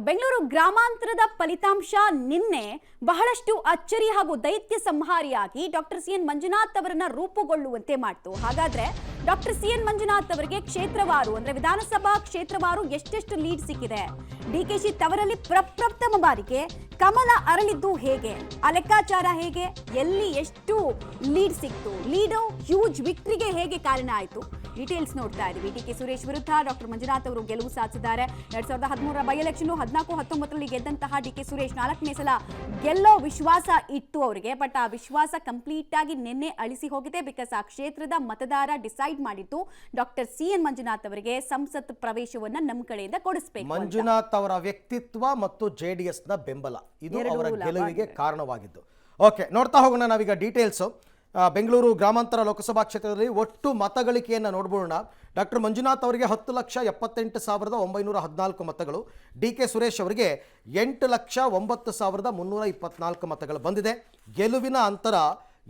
ಬೆಂಗಳೂರು ಗ್ರಾಮಾಂತರದ ಫಲಿತಾಂಶ ನಿನ್ನೆ ಬಹಳಷ್ಟು ಅಚ್ಚರಿ ಹಾಗೂ ದೈತ್ಯ ಸಂಹಾರಿಯಾಗಿ ಡಾಕ್ಟರ್ ಸಿಎನ್ ಮಂಜುನಾಥ್ ಅವರನ್ನ ರೂಪುಗೊಳ್ಳುವಂತೆ ಮಾಡಿತು. ಹಾಗಾದ್ರೆ ಡಾಕ್ಟರ್ ಸಿಎನ್ ಮಂಜುನಾಥ್ ಅವರಿಗೆ ಕ್ಷೇತ್ರವಾರು ಅಂದ್ರೆ ವಿಧಾನಸಭಾ ಕ್ಷೇತ್ರವಾರು ಎಷ್ಟೆಷ್ಟು ಲೀಡ್ ಸಿಕ್ಕಿದೆ? ಡಿಕೆಶಿ ತವರಲ್ಲಿ ಪ್ರಪ್ರಥಮ ಬಾರಿಗೆ ಕಮಲ ಅರಳಿದ್ದು ಹೇಗೆ? ಆ ಲೆಕ್ಕಾಚಾರ ಹೇಗೆ? ಎಲ್ಲಿ ಎಷ್ಟು ಲೀಡ್ ಸಿಕ್ತು? ಲೀಡ್ ಹ್ಯೂಜ್ ವಿಕ್ಟರಿಗೆ ಹೇಗೆ ಕಾರಣ ಆಯಿತು? ಡೀಟೇಲ್ಸ್ ನೋಡ್ತಾ ಇದ್ದೀವಿ. ಡಿಕೆ ಸುರೇಶ್ ವಿರುದ್ಧ ಡಾಕ್ಟರ್ ಮಂಜುನಾಥ್ ಅವರು ಗೆಲುವು ಸಾಧಿಸಿದ್ದಾರೆ. 2013 ಬೈ ಎಲೆಕ್ಷನ್ 14-19 ಗೆದ್ದಂತಹ ಡಿಕೆ ಸುರೇಶ್ 4ನೇ ಸಲ ಗೆಲ್ಲೋ ವಿಶ್ವಾಸ ಇತ್ತು ಅವರಿಗೆ. ಬಟ್ ಆ ವಿಶ್ವಾಸ ಕಂಪ್ಲೀಟ್ ಆಗಿ ನಿನ್ನೆ ಅಳಿಸಿ ಹೋಗಿದೆ. ಬಿಕಾಸ್ ಆ ಕ್ಷೇತ್ರದ ಮತದಾರ ಡಿಸೈಡ್ ಮಾಡಿದ್ದು ಡಾಕ್ಟರ್ ಸಿಎನ್ ಮಂಜುನಾಥ್ ಅವರಿಗೆ ಸಂಸತ್ ಪ್ರವೇಶವನ್ನ ನಮ್ಮ ಕಡೆಯಿಂದ ಕೊಡಿಸಬೇಕು. ಮಂಜುನಾಥ್ ಅವರ ವ್ಯಕ್ತಿತ್ವ ಮತ್ತು ಜೆಡಿಎಸ್ ನ ಬೆಂಬಲ ಇದು ಅವರ ಗೆಲುವಿಗೆ ಕಾರಣವಾಗಿದ್ದು. ಓಕೆ, ನೋಡ್ತಾ ಹೋಗೋಣ ನಾವೀಗ ಡೀಟೇಲ್ಸ್. ಬೆಂಗಳೂರು ಗ್ರಾಮಾಂತರ ಲೋಕಸಭಾ ಕ್ಷೇತ್ರದಲ್ಲಿ ಒಟ್ಟು ಮತಗಳಿಕೆಯನ್ನು ನೋಡ್ಬೋಣ. ಡಾಕ್ಟರ್ ಮಂಜುನಾಥ್ ಅವರಿಗೆ 10,78,914 ಮತಗಳು, ಡಿಕೆ ಸುರೇಶ್ ಅವರಿಗೆ 8,09,324 ಮತಗಳು ಬಂದಿದೆ. ಗೆಲುವಿನ ಅಂತರ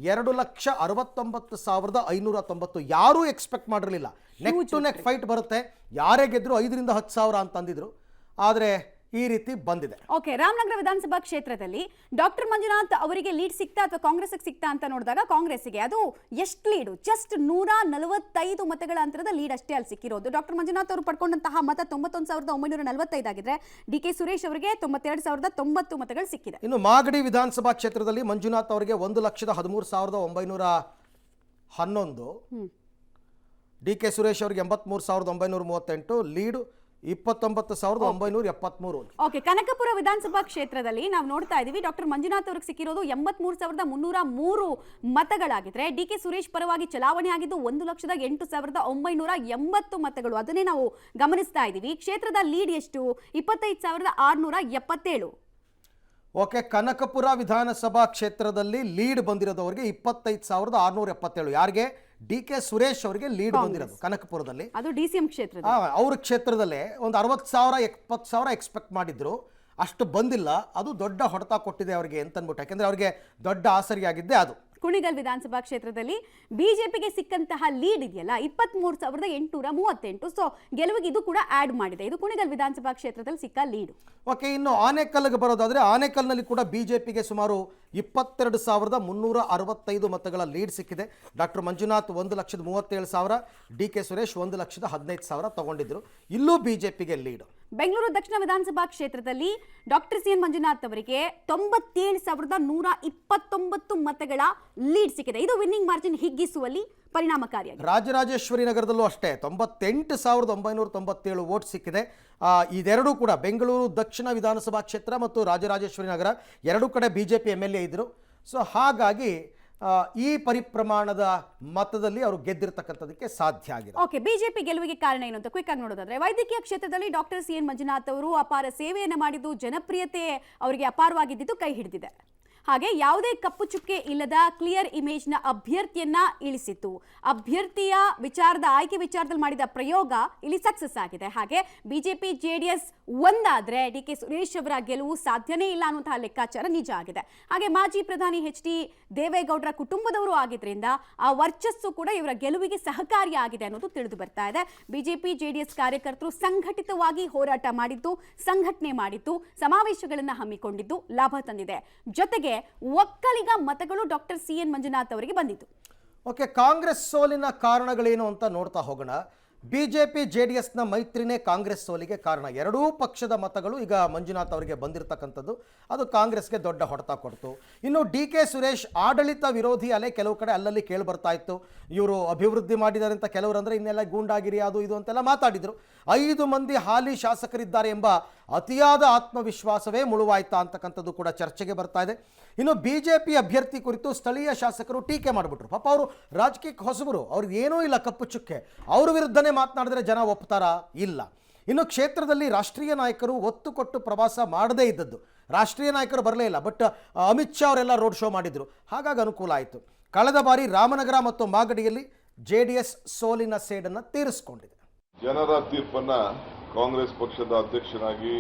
2,69,590. ಯಾರೂ ಎಕ್ಸ್ಪೆಕ್ಟ್ ಮಾಡಿರಲಿಲ್ಲ ನೆಕ್ ಟು ನೆಕ್ ಫೈಟ್ ಬರುತ್ತೆ, ಯಾರೇ ಗೆದ್ರು 5,000 to 10,000 ಅಂತ ಅಂದಿದ್ರು. ಆದರೆ ಈ ರೀತಿ ಬಂದಿದೆ. ಓಕೆ, ರಾಮನಗರ ವಿಧಾನಸಭಾ ಕ್ಷೇತ್ರದಲ್ಲಿ ಡಾಕ್ಟರ್ ಮಂಜುನಾಥ್ ಅವರಿಗೆ ಲೀಡ್ ಸಿಗ್ತಾ ಅಥವಾ ಕಾಂಗ್ರೆಸ್ ಸಿಗ್ತಾ ಅಂತ ನೋಡಿದಾಗ ಕಾಂಗ್ರೆಸ್ಗೆ ಅದು ಎಷ್ಟು ಲೀಡು? ಜಸ್ಟ್ 145 ಮತಗಳ ಅಂತರದ ಲೀಡ್ ಅಷ್ಟೇ ಅಲ್ಲಿ ಸಿಕ್ಕಿರೋದು. ಡಾಕ್ಟರ್ ಮಂಜುನಾಥ್ ಅವರು ಪಡ್ಕೊಂಡಂತಹ ಮತ 91,945 ಆಗಿದ್ರೆ ಡಿಕೆ ಸುರೇಶ್ ಅವರಿಗೆ 92,090 ಮತಗಳು ಸಿಕ್ಕಿದೆ. ಇನ್ನು ಮಾಗಡಿ ವಿಧಾನಸಭಾ ಕ್ಷೇತ್ರದಲ್ಲಿ ಮಂಜುನಾಥ್ ಅವರಿಗೆ 1,13,911, ಡಿಕೆ ಸುರೇಶ್ ಅವರಿಗೆ 83,938, ಲೀಡು 29,973. ಓಕೆ, ಕನಕಪುರ ವಿಧಾನಸಭಾ ಕ್ಷೇತ್ರದಲ್ಲಿ ನಾವು ನೋಡ್ತಾ ಇದೀವಿ ಡಾಕ್ಟರ್ ಮಂಜುನಾಥ್ ಅವ್ರಿಗೆ ಸಿಕ್ಕಿರೋದು 83,303 ಮತಗಳಾಗಿದ್ರೆ ಡಿಕೆ ಸುರೇಶ್ ಪರವಾಗಿ ಚಲಾವಣೆ ಆಗಿದ್ದು 1,08,980 ಮತಗಳು. ಅದನ್ನೇ ನಾವು ಗಮನಿಸ್ತಾ ಇದೀವಿ. ಕ್ಷೇತ್ರದ ಲೀಡ್ ಎಷ್ಟು? 25,677. ಓಕೆ, ಕನಕಪುರ ವಿಧಾನಸಭಾ ಕ್ಷೇತ್ರದಲ್ಲಿ ಲೀಡ್ ಬಂದಿರೋದು ಅವರಿಗೆ 25,677. ಯಾರಿಗೆ? ಡಿಕೆ ಸುರೇಶ್ ಅವರಿಗೆ ಲೀಡ್ ಬಂದಿರೋದು ಕನಕಪುರದಲ್ಲಿ. ಅದು ಡಿಸಿಎಂ ಕ್ಷೇತ್ರ. ಅವ್ರ ಕ್ಷೇತ್ರದಲ್ಲೇ ಒಂದು 60,000 70,000 ಎಕ್ಸ್ಪೆಕ್ಟ್ ಮಾಡಿದ್ರು, ಅಷ್ಟು ಬಂದಿಲ್ಲ. ಅದು ದೊಡ್ಡ ಹೊಡೆತ ಕೊಟ್ಟಿದೆ ಅವರಿಗೆ ಅಂತ ಅಂದ್ಬಿಟ್ಟು. ಯಾಕೆಂದ್ರೆ ಅವರಿಗೆ ದೊಡ್ಡ ಆಸರಿಯಾಗಿದ್ದೆ ಅದು. ಕುಣಿಗಲ್ ವಿಧಾನಸಭಾ ಕ್ಷೇತ್ರದಲ್ಲಿ ಬಿಜೆಪಿಗೆ ಸಿಕ್ಕಂತಹ ಲೀಡ್ ಇದೆಯಲ್ಲ 23,838. ಸೊ ಗೆಲುವಿಗೆ ಇದು ಕೂಡ ಆಡ್ ಮಾಡಿದೆ. ಇದು ಕುಣಿಗಲ್ ವಿಧಾನಸಭಾ ಕ್ಷೇತ್ರದಲ್ಲಿ ಸಿಕ್ಕ ಲೀಡ್. ಓಕೆ, ಇನ್ನು ಆನೇಕಲ್ಗೆ ಬರೋದಾದ್ರೆ ಆನೇಕಲ್ನಲ್ಲಿ ಕೂಡ ಬಿಜೆಪಿಗೆ ಸುಮಾರು 22,365 ಮತಗಳ ಲೀಡ್ ಸಿಕ್ಕಿದೆ. ಡಾಕ್ಟರ್ ಮಂಜುನಾಥ್ 1,37,000, ಡಿಕೆ ಸುರೇಶ್ 1,15,000 ತಗೊಂಡಿದ್ರು. ಇಲ್ಲೂ ಬಿಜೆಪಿಗೆ ಲೀಡ್. ಬೆಂಗಳೂರು ದಕ್ಷಿಣ ವಿಧಾನಸಭಾ ಕ್ಷೇತ್ರದಲ್ಲಿ ಡಾಕ್ಟರ್ ಸಿಎನ್ ಮಂಜುನಾಥ್ ಅವರಿಗೆ 97,129 ಮತಗಳ ಲೀಡ್ ಸಿಕ್ಕಿದೆ. ಇದು ವಿನ್ನಿಂಗ್ ಮಾರ್ಜಿನ್ ಹಿಗ್ಗಿಸುವಲ್ಲಿ ಪರಿಣಾಮಕಾರಿಯಾಗಿದೆ. ರಾಜರಾಜೇಶ್ವರಿ ನಗರದಲ್ಲೂ ಅಷ್ಟೇ 98,997 ವೋಟ್ ಸಿಕ್ಕಿದೆ. ಇದೆರಡೂ ಕೂಡ ಬೆಂಗಳೂರು ದಕ್ಷಿಣ ವಿಧಾನಸಭಾ ಕ್ಷೇತ್ರ ಮತ್ತು ರಾಜರಾಜೇಶ್ವರಿ ನಗರ ಎರಡೂ ಕಡೆ ಬಿಜೆಪಿ MLA ಇದ್ರು. ಸೊ ಹಾಗಾಗಿ ಈ ಪರಿಪ್ರಮಾಣದ ಮತದಲ್ಲಿ ಅವರು ಗೆದ್ದಿರತಕ್ಕಂಥದಕ್ಕೆ ಸಾಧ್ಯ ಆಗಿದೆ. ಓಕೆ, ಬಿಜೆಪಿ ಗೆಲುವಿಗೆ ಕಾರಣ ಏನು ಅಂತ ಕ್ವಿಕ್ ಆಗಿ ನೋಡೋದಾದ್ರೆ ವೈದ್ಯಕೀಯ ಕ್ಷೇತ್ರದಲ್ಲಿ ಡಾಕ್ಟರ್ ಸಿಎನ್ ಮಂಜುನಾಥ್ ಅವರು ಅಪಾರ ಸೇವೆಯನ್ನು ಮಾಡಿದ್ದು, ಜನಪ್ರಿಯತೆ ಅವರಿಗೆ ಅಪಾರವಾಗಿದ್ದು ಕೈ ಹಿಡಿದಿದೆ. ಹಾಗೆ ಯಾವುದೇ ಕಪ್ಪು ಚುಕ್ಕೆ ಇಲ್ಲದ ಕ್ಲಿಯರ್ ಇಮೇಜ್ನ ಅಭ್ಯರ್ಥಿಯನ್ನ ಇಳಿಸಿತ್ತು. ಅಭ್ಯರ್ಥಿಯ ವಿಚಾರದ ಆಯ್ಕೆ ವಿಚಾರದಲ್ಲಿ ಮಾಡಿದ ಪ್ರಯೋಗ ಇಲ್ಲಿ ಸಕ್ಸಸ್ ಆಗಿದೆ. ಹಾಗೆ ಬಿಜೆಪಿ ಜೆಡಿಎಸ್ ಒಂದಾದ್ರೆ ಡಿಕೆ ಸುರೇಶ್ ಅವರ ಗೆಲುವು ಸಾಧ್ಯನೇ ಇಲ್ಲ ಅನ್ನುವಂತಹ ಲೆಕ್ಕಾಚಾರ ನಿಜ ಆಗಿದೆ. ಹಾಗೆ ಮಾಜಿ ಪ್ರಧಾನಿ HD ದೇವೇಗೌಡರ ಕುಟುಂಬದವರು ಆಗಿದ್ರಿಂದ ಆ ವರ್ಚಸ್ಸು ಕೂಡ ಇವರ ಗೆಲುವಿಗೆ ಸಹಕಾರಿಯಾಗಿದೆ ಅನ್ನೋದು ತಿಳಿದು ಬರ್ತಾ ಇದೆ. ಬಿಜೆಪಿ ಜೆಡಿಎಸ್ ಕಾರ್ಯಕರ್ತರು ಸಂಘಟಿತವಾಗಿ ಹೋರಾಟ ಮಾಡಿದ್ದು, ಸಂಘಟನೆ ಮಾಡಿದ್ದು, ಸಮಾವೇಶಗಳನ್ನು ಹಮ್ಮಿಕೊಂಡಿದ್ದು ಲಾಭ ತಂದಿದೆ. ಜೊತೆಗೆ ಒಕ್ಕಲಿಗ ಮತಗಳು ಡಾಕ್ಟರ್ ಸಿಎನ್ ಮಂಜುನಾಥ್ ಅವರಿಗೆ ಬಂದಿತ್ತು. ಓಕೆ, ಕಾಂಗ್ರೆಸ್ ಸೋಲಿನ ಕಾರಣಗಳೇನು ಅಂತ ನೋಡ್ತಾ ಹೋಗೋಣ. ಬಿಜೆಪಿ ಜೆಡಿಎಸ್ನ ಮೈತ್ರಿನೇ ಕಾಂಗ್ರೆಸ್ ಸೋಲಿಗೆ ಕಾರಣ. ಎರಡೂ ಪಕ್ಷದ ಮತಗಳು ಈಗ ಮಂಜುನಾಥ್ ಅವರಿಗೆ ಬಂದಿರತಕ್ಕಂಥದ್ದು, ಅದು ಕಾಂಗ್ರೆಸ್ಗೆ ದೊಡ್ಡ ಹೊಡೆತ ಕೊಡ್ತು. ಇನ್ನು ಡಿಕೆ ಸುರೇಶ್ ಆಡಳಿತ ವಿರೋಧಿ ಅಲೆ ಕೆಲವು ಕಡೆ ಅಲ್ಲಲ್ಲಿ ಕೇಳಿ ಬರ್ತಾ ಇತ್ತು. ಇವರು ಅಭಿವೃದ್ಧಿ ಮಾಡಿದ್ದಾರೆ ಅಂತ ಕೆಲವರು ಅಂದರೆ ಇನ್ನೆಲ್ಲ ಗೂಂಡಾಗಿರಿ ಅದು ಇದು ಅಂತೆಲ್ಲ ಮಾತಾಡಿದರು. 5 ಮಂದಿ ಹಾಲಿ ಶಾಸಕರಿದ್ದಾರೆ ಎಂಬ ಅತಿಯಾದ ಆತ್ಮವಿಶ್ವಾಸವೇ ಮುಳುವಾಯ್ತಾ ಅಂತಕ್ಕಂಥದ್ದು ಕೂಡ ಚರ್ಚೆಗೆ ಬರ್ತಾ ಇದೆ. ಇನ್ನು ಬಿಜೆಪಿ ಅಭ್ಯರ್ಥಿ ಕುರಿತು ಸ್ಥಳೀಯ ಶಾಸಕರು ಟೀಕೆ ಮಾಡಿಬಿಟ್ರು. ಪಾಪ ಅವರು ರಾಜಕೀಯಕ್ಕೆ ಹೊಸಬರು, ಅವ್ರಿಗೆ ಏನೂ ಇಲ್ಲ ಕಪ್ಪು ಚುಕ್ಕೆ, ಅವ್ರ ವಿರುದ್ಧನೇ ಮಾತನಾಡಿದ್ರೆ ಜನ ಒಪ್ತಾರಾ? ಇಲ್ಲ. ಇನ್ನು ಕ್ಷೇತ್ರದಲ್ಲಿ ರಾಷ್ಟ್ರೀಯ ನಾಯಕರು ಒತ್ತು ಕೊಟ್ಟು ಪ್ರವಾಸ ಮಾಡದೇ ಇದ್ದದ್ದು, ರಾಷ್ಟ್ರೀಯ ನಾಯಕರು ಬರಲೇ ಇಲ್ಲ. ಬಟ್ ಅಮಿತ್ ಶಾ ಅವರೆಲ್ಲ ರೋಡ್ ಶೋ ಮಾಡಿದ್ರು, ಹಾಗಾಗಿ ಅನುಕೂಲ ಆಯಿತು. ಕಳೆದ ಬಾರಿ ರಾಮನಗರ ಮತ್ತು ಮಾಗಡಿಯಲ್ಲಿ JDS ಸೋಲಿನ ಸೇಡನ್ನು ತೀರಿಸಿಕೊಂಡಿದೆ. ಜನರ ತೀರ್ಪನ್ನ ಕಾಂಗ್ರೆಸ್ ಪಕ್ಷದ ಅಧ್ಯಕ್ಷನಾಗಿ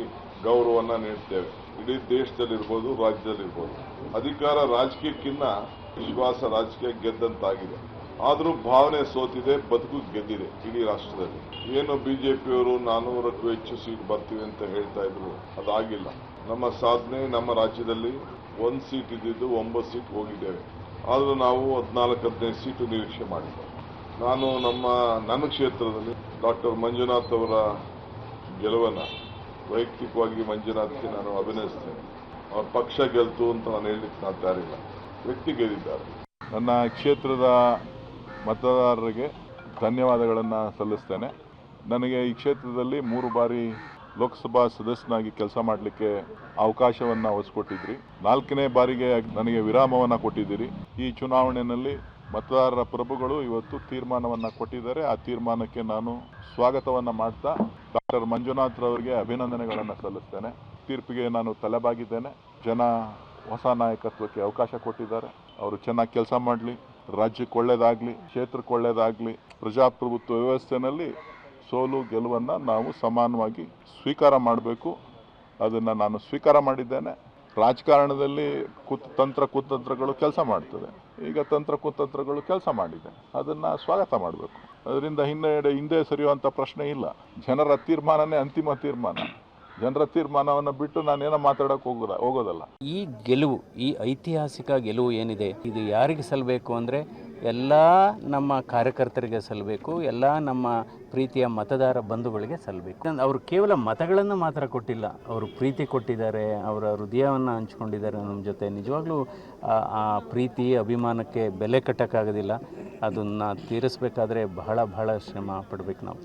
ಗೌರವವನ್ನು ನೀಡ್ತೇವೆ. ಇಡೀ ದೇಶದಲ್ಲಿರ್ಬೋದು, ರಾಜ್ಯದಲ್ಲಿರ್ಬೋದು. ಅಧಿಕಾರ ರಾಜಕೀಯಕ್ಕಿಂತ ವಿಶ್ವಾಸ ರಾಜಕೀಯ ಗೆದ್ದಂತಾಗಿದೆ. ಆದರೂ ಭಾವನೆ ಸೋತಿದೆ, ಬದುಕು ಗೆದ್ದಿದೆ ಇಡೀ ರಾಷ್ಟ್ರದಲ್ಲಿ. ಏನು ಬಿಜೆಪಿಯವರು 400ಕ್ಕೂ ಹೆಚ್ಚು ಸೀಟ್ ಬರ್ತೀವಿ ಅಂತ ಹೇಳ್ತಾ ಇದ್ರು, ಅದಾಗಿಲ್ಲ. ನಮ್ಮ ಸಾಧನೆ, ನಮ್ಮ ರಾಜ್ಯದಲ್ಲಿ 1 ಸೀಟ್ ಇದ್ದಿದ್ದು 9 ಸೀಟ್ ಹೋಗಿದ್ದೇವೆ. ಆದರೂ ನಾವು 14-15 ಸೀಟು ನಿರೀಕ್ಷೆ ಮಾಡಿದ್ದೇವೆ. ನಾನು ನನ್ನ ಕ್ಷೇತ್ರದಲ್ಲಿ ಡಾಕ್ಟರ್ ಮಂಜುನಾಥ್ ಅವರ ಗೆಲುವನ್ನು ವೈಯಕ್ತಿಕವಾಗಿ ಮಂಜುನಾಥ್ಗೆ ನಾನು ಅಭಿನಯಿಸ್ತೇನೆ. ಅವ್ರ ಪಕ್ಷ ಗೆಲ್ತು ಅಂತ ನಾನು ಹೇಳಲಿಕ್ಕೆ ನಾನು ತಯಾರಿಲ್ಲ. ವ್ಯಕ್ತಿ ಗೆದ್ದಿದ್ದಾರೆ. ನನ್ನ ಕ್ಷೇತ್ರದ ಮತದಾರರಿಗೆ ಧನ್ಯವಾದಗಳನ್ನು ಸಲ್ಲಿಸ್ತೇನೆ. ನನಗೆ ಈ ಕ್ಷೇತ್ರದಲ್ಲಿ 3 ಬಾರಿ ಲೋಕಸಭಾ ಸದಸ್ಯನಾಗಿ ಕೆಲಸ ಮಾಡಲಿಕ್ಕೆ ಅವಕಾಶವನ್ನು ಒದಗಿಸಿಕೊಟ್ಟಿದ್ರಿ. 4ನೇ ಬಾರಿಗೆ ನನಗೆ ವಿರಾಮವನ್ನು ಕೊಟ್ಟಿದ್ದೀರಿ. ಈ ಚುನಾವಣೆಯಲ್ಲಿ ಮತದಾರರ ಪ್ರಭುಗಳು ಇವತ್ತು ತೀರ್ಮಾನವನ್ನು ಕೊಟ್ಟಿದ್ದಾರೆ. ಆ ತೀರ್ಮಾನಕ್ಕೆ ನಾನು ಸ್ವಾಗತವನ್ನು ಮಾಡ್ತಾ ಡಾಕ್ಟರ್ ಮಂಜುನಾಥ್ ರವರಿಗೆ ಅಭಿನಂದನೆಗಳನ್ನು ಸಲ್ಲಿಸ್ತೇನೆ. ತೀರ್ಪಿಗೆ ನಾನು ತಲೆಬಾಗಿದ್ದೇನೆ. ಜನ ಹೊಸ ನಾಯಕತ್ವಕ್ಕೆ ಅವಕಾಶ ಕೊಟ್ಟಿದ್ದಾರೆ. ಅವರು ಚೆನ್ನಾಗಿ ಕೆಲಸ ಮಾಡಲಿ, ರಾಜ್ಯಕ್ಕೆ ಒಳ್ಳೆಯದಾಗಲಿ, ಕ್ಷೇತ್ರಕ್ಕೆ ಒಳ್ಳೆಯದಾಗಲಿ. ಪ್ರಜಾಪ್ರಭುತ್ವ ವ್ಯವಸ್ಥೆಯಲ್ಲಿ ಸೋಲು ಗೆಲುವನ್ನು ನಾವು ಸಮಾನವಾಗಿ ಸ್ವೀಕಾರ ಮಾಡಬೇಕು. ಅದನ್ನು ನಾನು ಸ್ವೀಕಾರ ಮಾಡಿದ್ದೇನೆ. ರಾಜಕಾರಣದಲ್ಲಿ ಕುತಂತ್ರಗಳು ಕೆಲಸ ಮಾಡ್ತದೆ. ಈಗ ಕುತಂತ್ರಗಳು ಕೆಲಸ ಮಾಡಿದೆ, ಅದನ್ನು ಸ್ವಾಗತ ಮಾಡಬೇಕು. ಅದರಿಂದ ಹಿಂದೆ ಸರಿಯುವಂಥ ಪ್ರಶ್ನೆ ಇಲ್ಲ. ಜನರ ತೀರ್ಮಾನನೇ ಅಂತಿಮ ತೀರ್ಮಾನ. ಜನರ ತೀರ್ಮಾನವನ್ನು ಬಿಟ್ಟು ನಾನೇನೋ ಮಾತಾಡೋಕೆ ಹೋಗೋದಲ್ಲ. ಈ ಗೆಲುವು, ಈ ಐತಿಹಾಸಿಕ ಗೆಲುವು ಏನಿದೆ, ಇದು ಯಾರಿಗೆ ಸಲ್ಲಬೇಕು ಅಂದರೆ ಎಲ್ಲ ನಮ್ಮ ಕಾರ್ಯಕರ್ತರಿಗೆ ಸಲ್ಲಬೇಕು, ಎಲ್ಲ ನಮ್ಮ ಪ್ರೀತಿಯ ಮತದಾರ ಬಂಧುಗಳಿಗೆ ಸಲ್ಲಬೇಕು. ಅವರು ಕೇವಲ ಮತಗಳನ್ನು ಮಾತ್ರ ಕೊಟ್ಟಿಲ್ಲ, ಅವರು ಪ್ರೀತಿ ಕೊಟ್ಟಿದ್ದಾರೆ, ಅವರ ಹೃದಯವನ್ನು ಹಂಚ್ಕೊಂಡಿದ್ದಾರೆ ನಮ್ಮ ಜೊತೆ. ನಿಜವಾಗ್ಲೂ ಆ ಪ್ರೀತಿ ಅಭಿಮಾನಕ್ಕೆ ಬೆಲೆ ಕಟ್ಟೋಕ್ಕಾಗೋದಿಲ್ಲ. ಅದನ್ನು ತೀರಿಸಬೇಕಾದ್ರೆ ಬಹಳ ಶ್ರಮ ಪಡಬೇಕು ನಾವು.